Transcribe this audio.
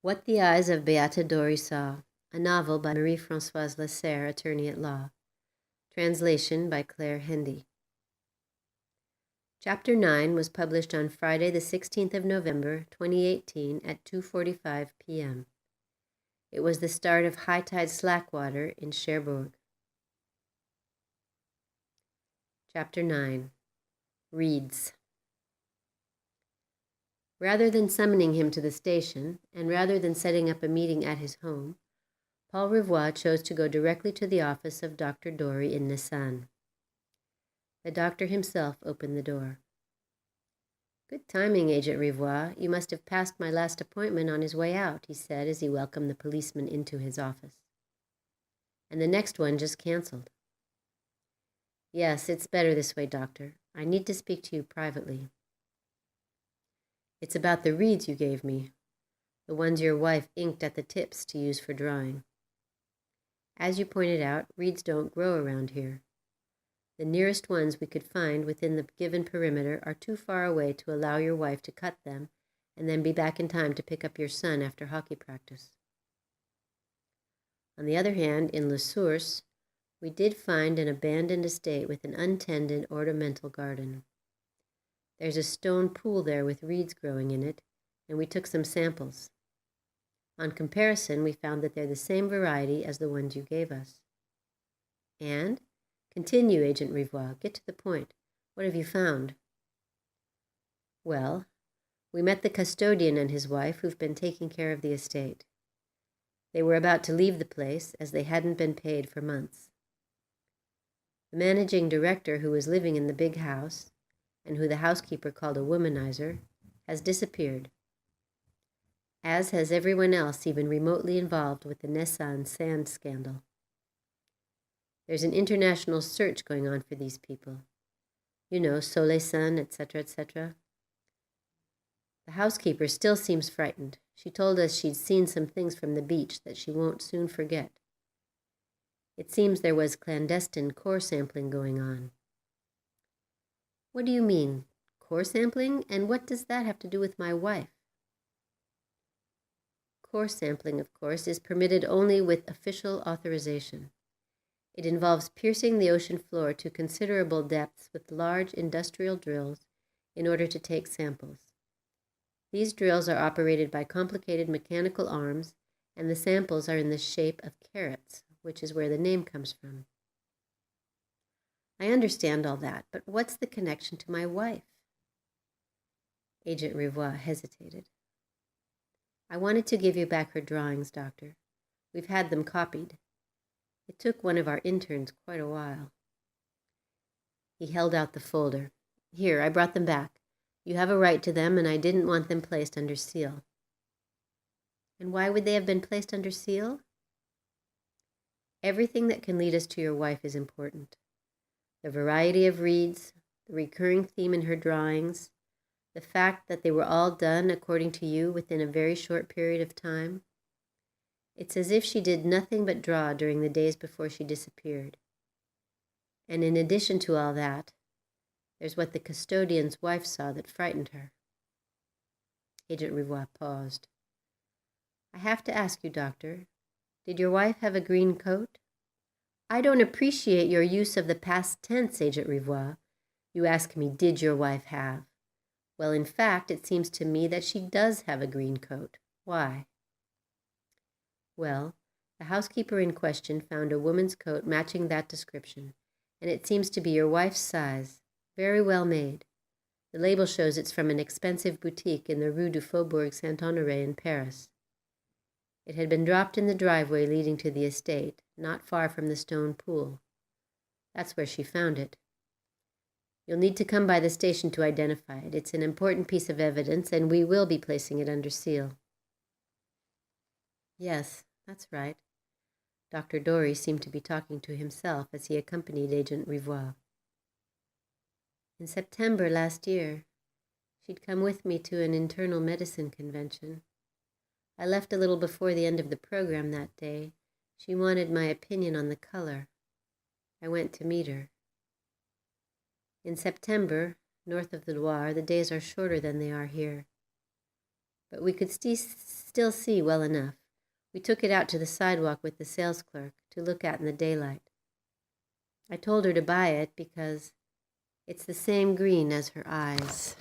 What the Eyes of Beata Daury Saw, a novel by Françoise Lasserre, attorney at law. Translation by Hendy. Chapter 9 was published on Friday the 16th of November, 2018 at 2:45 p.m. It was the start of high tide slackwater in Cherbourg. Chapter 9. Reeds. Rather than summoning him to the station, and rather than setting up a meeting at his home, Paul Rivoire chose to go directly to the office of Dr. Daury in Nissan. The doctor himself opened the door. "Good timing, Agent Rivoire. You must have passed my last appointment on his way out," he said as he welcomed the policeman into his office. "And the next one just canceled." "Yes, it's better this way, doctor. I need to speak to you privately." "It's about the reeds you gave me, the ones your wife inked at the tips to use for drawing. As you pointed out, reeds don't grow around here. The nearest ones we could find within the given perimeter are too far away to allow your wife to cut them and then be back in time to pick up your son after hockey practice. On the other hand, in Lasserre, we did find an abandoned estate with an untended ornamental garden. There's a stone pool there with reeds growing in it, and we took some samples. On comparison, we found that they're the same variety as the ones you gave us." "And? Continue, Agent Rivoire. Get to the point. What have you found?" "Well, we met the custodian and his wife who've been taking care of the estate. They were about to leave the place as they hadn't been paid for months. The managing director, who was living in the big house, and who the housekeeper called a womanizer, has disappeared, as has everyone else even remotely involved with the Nissan sand scandal. There's an international search going on for these people. You know, Soleil Sun, etc., etc. The housekeeper still seems frightened. She told us she'd seen some things from the beach that she won't soon forget. It seems there was clandestine core sampling going on." "What do you mean, core sampling? And what does that have to do with my wife?" "Core sampling, of course, is permitted only with official authorization. It involves piercing the ocean floor to considerable depths with large industrial drills in order to take samples. These drills are operated by complicated mechanical arms, and the samples are in the shape of carrots, which is where the name comes from." "I understand all that, but what's the connection to my wife?" Agent Rivoire hesitated. "I wanted to give you back her drawings, Doctor. We've had them copied. It took one of our interns quite a while." He held out the folder. "Here, I brought them back. You have a right to them, and I didn't want them placed under seal." "And why would they have been placed under seal?" "Everything that can lead us to your wife is important. The variety of reeds, the recurring theme in her drawings, the fact that they were all done, according to you, within a very short period of time. It's as if she did nothing but draw during the days before she disappeared. And in addition to all that, there's what the custodian's wife saw that frightened her." Agent Rivoire paused. "I have to ask you, Doctor, did your wife have a green coat?" "I don't appreciate your use of the past tense, Agent Rivoire. You ask me, did your wife have? Well, in fact, it seems to me that she does have a green coat. Why?" "Well, the housekeeper in question found a woman's coat matching that description, and it seems to be your wife's size. Very well made. The label shows it's from an expensive boutique in the Rue du Faubourg Saint-Honoré in Paris. It had been dropped in the driveway leading to the estate, not far from the stone pool. That's where she found it. You'll need to come by the station to identify it. It's an important piece of evidence, and we will be placing it under seal." "Yes, that's right." Dr. Daury seemed to be talking to himself as he accompanied Agent Rivoire. "In September last year, she'd come with me to an internal medicine convention. I left a little before the end of the program that day. She wanted my opinion on the color. I went to meet her. In September, north of the Loire, the days are shorter than they are here. but we could still see well enough. We took it out to the sidewalk with the sales clerk to look at in the daylight. I told her to buy it because it's the same green as her eyes.